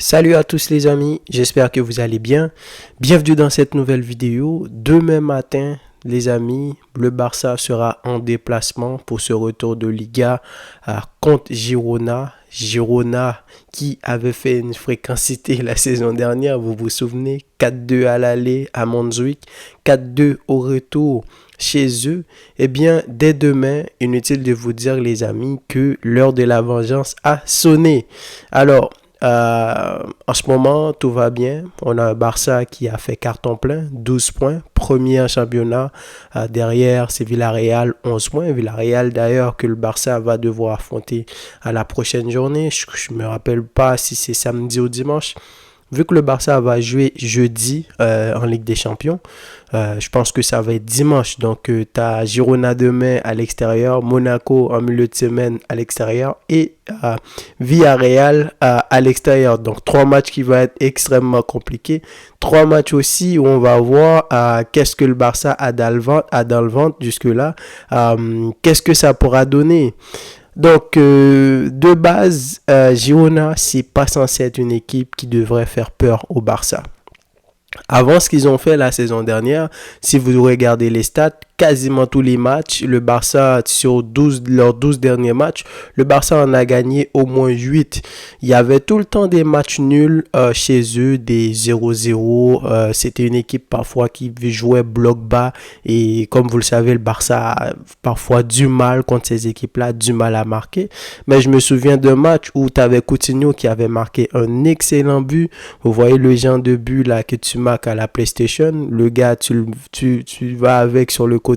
Salut à tous les amis, j'espère que vous allez bien. Bienvenue dans cette nouvelle vidéo. Demain matin, les amis, le Barça sera en déplacement pour ce retour de Liga contre Girona. Girona qui avait fait une fréquencité la saison dernière, vous vous souvenez, 4-2 à l'aller à Montjuic, 4-2 au retour chez eux. Eh bien, dès demain, inutile de vous dire les amis que l'heure de la vengeance a sonné. Alors, en ce moment, tout va bien. On a un Barça qui a fait carton plein, 12 points, premier en championnat. Derrière, c'est Villarreal, 11 points. Villarreal, d'ailleurs, que le Barça va devoir affronter à la prochaine journée. Je ne me rappelle pas si c'est samedi ou dimanche. Vu que le Barça va jouer jeudi en Ligue des Champions, je pense que ça va être dimanche. Donc, tu as Girona demain à l'extérieur, Monaco en milieu de semaine à l'extérieur et Villarreal à l'extérieur. Donc, 3 matchs qui vont être extrêmement compliqués. 3 matchs aussi où on va voir qu'est-ce que le Barça a dans le ventre jusque-là. Qu'est-ce que ça pourra donner. Donc, de base, Girona, c'est pas censé être une équipe qui devrait faire peur au Barça. Avant ce qu'ils ont fait la saison dernière, si vous regardez les stats, quasiment tous les matchs, le Barça, sur leurs 12 derniers matchs, le Barça en a gagné au moins 8. Il y avait tout le temps des matchs nuls chez eux, des 0-0. C'était une équipe parfois qui jouait bloc bas. Et comme vous le savez, le Barça a parfois du mal contre ces équipes-là, du mal à marquer. Mais je me souviens d'un match où tu avais Coutinho qui avait marqué un excellent but. Vous voyez le genre de but là que tu marques à la PlayStation. Le gars, tu vas avec sur le côté,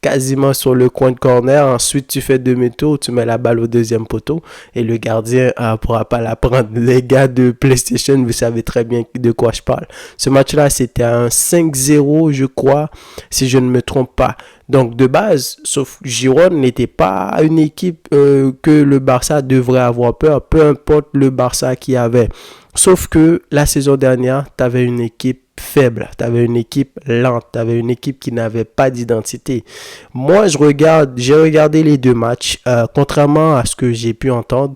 quasiment sur le coin de corner. Ensuite, tu fais demi-tour, tu mets la balle au deuxième poteau et le gardien ne pourra pas la prendre. Les gars de PlayStation, vous savez très bien de quoi je parle. Ce match-là, c'était un 5-0, je crois, si je ne me trompe pas. Donc, de base, sauf Girona n'était pas une équipe que le Barça devrait avoir peur, peu importe le Barça qui avait. Sauf que la saison dernière, tu avais une équipe faible, tu avais une équipe lente, tu avais une équipe qui n'avait pas d'identité. Moi, j'ai regardé les deux matchs. Contrairement à ce que j'ai pu entendre,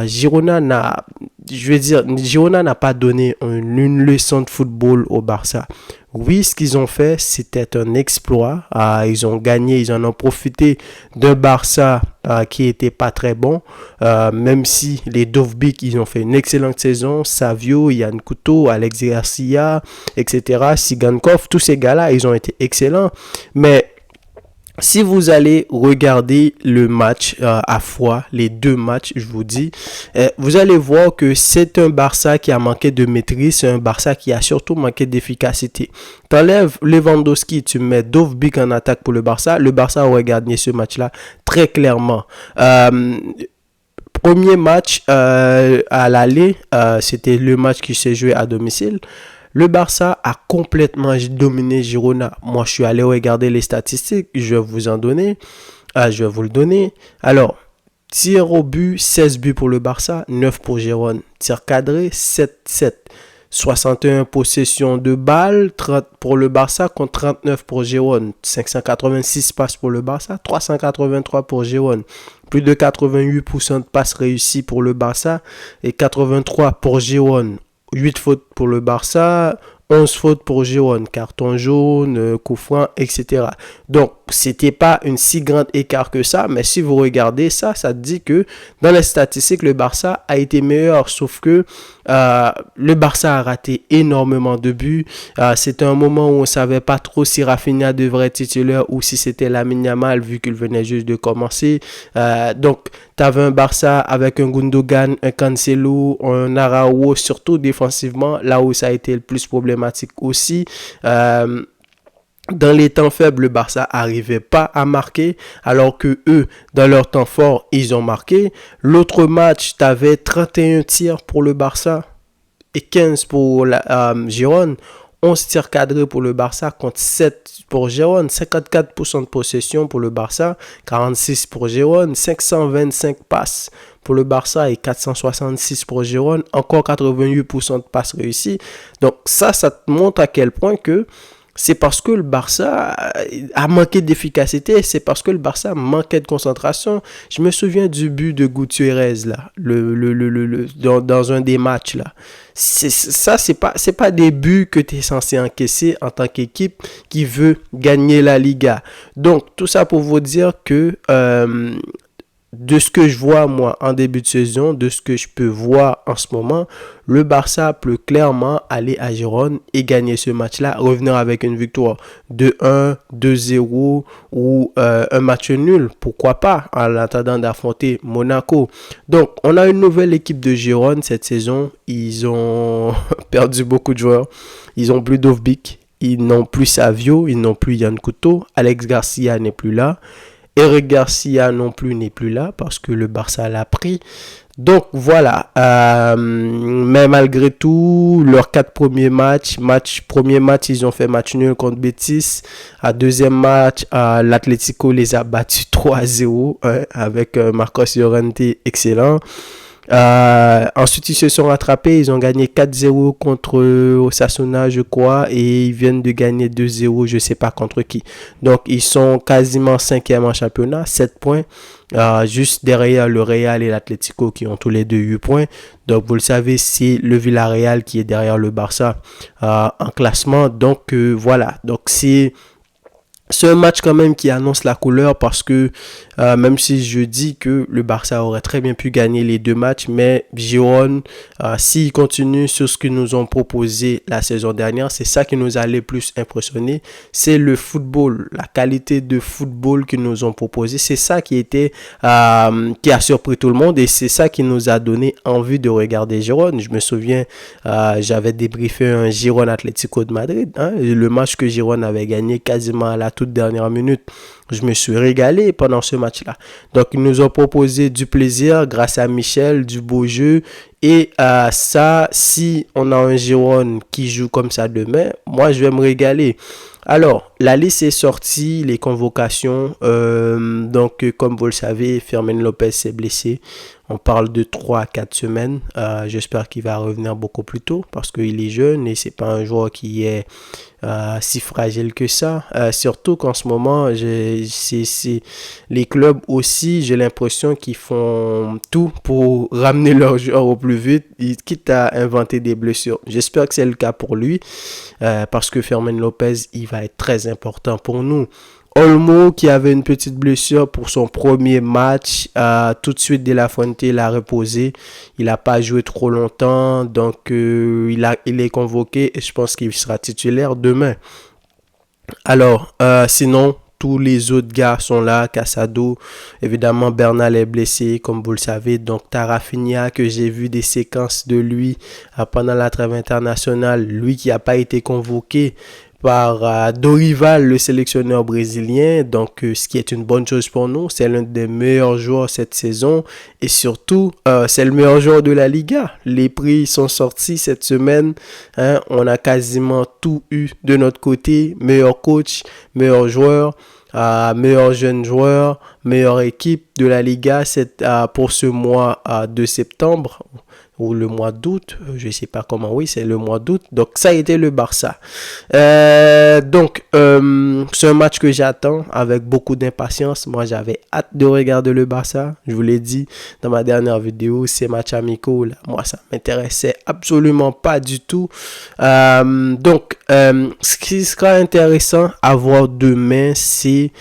Girona n'a pas donné une leçon de football au Barça. Oui, ce qu'ils ont fait, c'était un exploit. Ils ont gagné, ils en ont profité d'un Barça qui était pas très bon. Même si les Dovbyk, ils ont fait une excellente saison. Savio, Yann Couto, Alex Garcia, etc. Sigankov, tous ces gars-là, ils ont été excellents. Mais si vous allez regarder le match à fois, les deux matchs, je vous dis, vous allez voir que c'est un Barça qui a manqué de maîtrise, c'est un Barça qui a surtout manqué d'efficacité. T'enlèves Lewandowski, tu mets Dovbyk en attaque pour le Barça aurait gagné ce match-là très clairement. Premier match à l'aller, c'était le match qui s'est joué à domicile. Le Barça a complètement dominé Girona. Moi, je suis allé regarder les statistiques. Je vais vous le donner. Alors, tir au but, 16 buts pour le Barça, 9 pour Girona. Tir cadré, 7-7. 61 possessions de balles, 30 pour le Barça contre 39 pour Girona. 586 passes pour le Barça, 383 pour Girona. Plus de 88% de passes réussies pour le Barça et 83 pour Girona. 8 fautes pour le Barça, 11 fautes pour Girona, carton jaune, coup franc, etc. Donc, c'était pas une si grande écart que ça, mais si vous regardez ça, ça dit que dans les statistiques, le Barça a été meilleur, sauf que le Barça a raté énormément de buts. C'était un moment où on savait pas trop si Rafinha devrait être titulaire ou si c'était Lamine Yamal, vu qu'il venait juste de commencer. Donc, tu avais un Barça avec un Gundogan, un Cancelo, un Araujo, surtout défensivement, là où ça a été le plus problématique aussi. Dans les temps faibles, le Barça n'arrivait pas à marquer, alors que eux, dans leur temps fort, ils ont marqué. L'autre match, tu avais 31 tirs pour le Barça et 15 pour la Girona. 11 tirs cadrés pour le Barça contre 7 pour Girona. 54% de possession pour le Barça, 46 pour Girona. 525 passes pour le Barça et 466 pour Girona. Encore 88% de passes réussies. Donc ça te montre à quel point que c'est parce que le Barça a manqué d'efficacité, c'est parce que le Barça manquait de concentration. Je me souviens du but de Gutiérrez là, dans un des matchs là. C'est pas des buts que tu es censé encaisser en tant qu'équipe qui veut gagner la Liga. Donc tout ça pour vous dire que de ce que je vois moi en début de saison, de ce que je peux voir en ce moment, le Barça peut clairement aller à Gérone et gagner ce match-là, revenir avec une victoire de 1, 2-0 ou un match nul, pourquoi pas, en attendant d'affronter Monaco. Donc, on a une nouvelle équipe de Gérone cette saison. Ils ont perdu beaucoup de joueurs. Ils ont plus Dovbyk, ils n'ont plus Savio, ils n'ont plus Yann Couto, Alex Garcia n'est plus là. Eric Garcia non plus n'est plus là parce que le Barça l'a pris. Donc voilà, mais malgré tout, leurs 4 premiers premier match, ils ont fait match nul contre Betis. À deuxième match, l'Atlético les a battus 3-0 avec Marcos Llorente excellent. Ensuite, ils se sont rattrapés. Ils ont gagné 4-0 contre Osasuna, je crois, et ils viennent de gagner 2-0, je sais pas contre qui. Donc, ils sont quasiment 5e en championnat, 7 points, juste derrière le Real et l'Atlético qui ont tous les deux 8 points. Donc, vous le savez, c'est le Villarreal qui est derrière le Barça en classement. Donc, voilà. Donc, c'est un match quand même qui annonce la couleur parce que même si je dis que le Barça aurait très bien pu gagner les 2 matchs, mais Girone, s'ils continuent sur ce qu'ils nous ont proposé la saison dernière, c'est ça qui nous a le plus impressionné, c'est le football, la qualité de football qu'ils nous ont proposé, c'est ça qui a surpris tout le monde et c'est ça qui nous a donné envie de regarder Girone. Je me souviens, j'avais débriefé un Girone Atlético de Madrid, le match que Girone avait gagné quasiment à la toute dernière minute. Je me suis régalé pendant ce match-là. Donc, ils nous ont proposé du plaisir grâce à Michel, du beau jeu. Et ça, si on a un Girone qui joue comme ça demain, moi, je vais me régaler. Alors, la liste est sortie, les convocations. Donc, comme vous le savez, Fermin Lopez s'est blessé. On parle de 3 à 4 semaines. J'espère qu'il va revenir beaucoup plus tôt parce qu'il est jeune et c'est pas un joueur qui est si fragile que ça. Surtout qu'en ce moment, les clubs aussi, j'ai l'impression qu'ils font tout pour ramener leurs joueurs au plus vite, quitte à inventer des blessures. J'espère que c'est le cas pour lui parce que Fermin Lopez, il va être très important pour nous. Olmo qui avait une petite blessure pour son premier match, tout de suite De La Fuente l'a reposé. Il n'a pas joué trop longtemps, donc il est convoqué et je pense qu'il sera titulaire demain. Alors, sinon, tous les autres gars sont là. Casado, évidemment, Bernal est blessé, comme vous le savez. Donc, Rafinha, que j'ai vu des séquences de lui pendant la trêve internationale, lui qui n'a pas été convoqué par Dorival, le sélectionneur brésilien, donc ce qui est une bonne chose pour nous. C'est l'un des meilleurs joueurs cette saison et surtout c'est le meilleur joueur de la Liga. Les prix sont sortis cette semaine, on a quasiment tout eu de notre côté, meilleur coach, meilleur joueur, meilleur jeune joueur, meilleure équipe de la Liga pour ce mois de septembre ou le mois d'août, je sais pas comment, oui c'est le mois d'août, donc ça a été le Barça. Donc c'est un match que j'attends avec beaucoup d'impatience. Moi j'avais hâte de regarder le Barça, je vous l'ai dit dans ma dernière vidéo, ces matchs amicaux là, moi ça m'intéressait absolument pas du tout. Donc ce qui sera intéressant à voir demain, c'est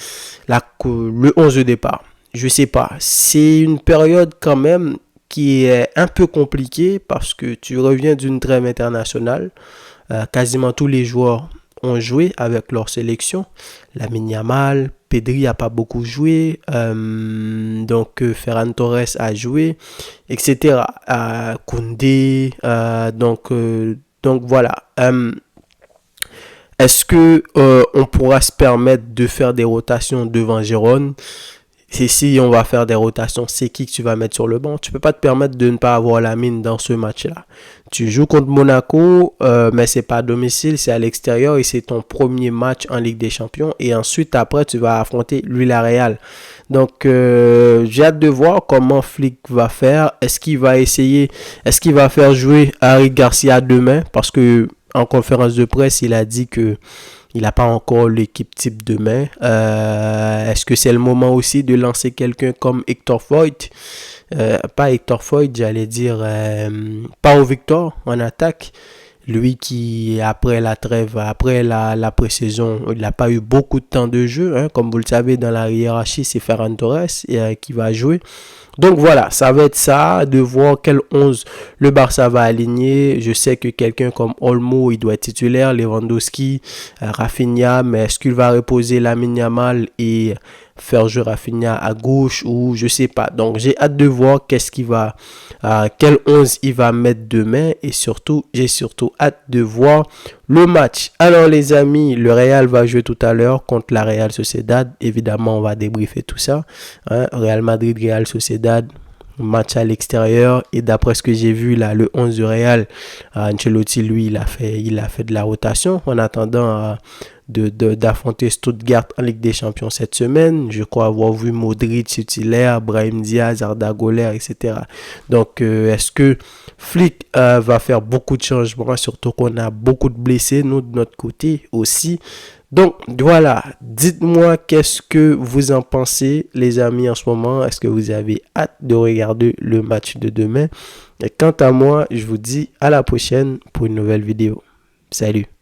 le 11 de départ. Je sais pas, c'est une période quand même qui est un peu compliqué parce que tu reviens d'une trêve internationale. Quasiment tous les joueurs ont joué avec leur sélection. Lamine Yamal, Pedri n'a pas beaucoup joué. Donc Ferran Torres a joué, etc. Koundé. Donc voilà. Est-ce que on pourra se permettre de faire des rotations devant Gérone? Et si on va faire des rotations, c'est qui que tu vas mettre sur le banc? Tu peux pas te permettre de ne pas avoir Lamine dans ce match-là. Tu joues contre Monaco, mais c'est pas à domicile, c'est à l'extérieur et c'est ton premier match en Ligue des Champions. Et ensuite, après, tu vas affronter le Villarreal. Donc, j'ai hâte de voir comment Flick va faire. Est-ce qu'il va faire jouer Eric Garcia demain? Parce que en conférence de presse, il a dit que Il n'a pas encore l'équipe type demain. Est-ce que c'est le moment aussi de lancer quelqu'un comme Hector Foyt? Pas Hector Foyt, j'allais dire Pau Victor en attaque. Lui qui, après la trêve, après la pré-saison, il n'a pas eu beaucoup de temps de jeu. Hein. Comme vous le savez, dans la hiérarchie, c'est Ferran Torres qui va jouer. Donc voilà, ça va être ça, de voir quel 11 le Barça va aligner. Je sais que quelqu'un comme Olmo, il doit être titulaire, Lewandowski, Rafinha, mais est-ce qu'il va reposer Lamine Yamal et faire jouer Rafinha à gauche ou je sais pas. Donc j'ai hâte de voir quel 11 il va mettre demain et surtout, j'ai surtout hâte de voir le match. Alors les amis, le Real va jouer tout à l'heure contre la Real Sociedad. Évidemment, on va débriefer tout ça. Hein? Real Madrid, Real Sociedad, match à l'extérieur. Et d'après ce que j'ai vu là, le 11 du Real, Ancelotti, lui, il a fait de la rotation en attendant d'affronter Stuttgart en Ligue des Champions cette semaine. Je crois avoir vu Modric titulaire, Brahim Diaz, Arda Güler, etc. Donc, est-ce que Flick va faire beaucoup de changements, surtout qu'on a beaucoup de blessés, nous, de notre côté aussi. Donc, voilà. Dites-moi qu'est-ce que vous en pensez, les amis, en ce moment. Est-ce que vous avez hâte de regarder le match de demain? Et quant à moi, je vous dis à la prochaine pour une nouvelle vidéo. Salut!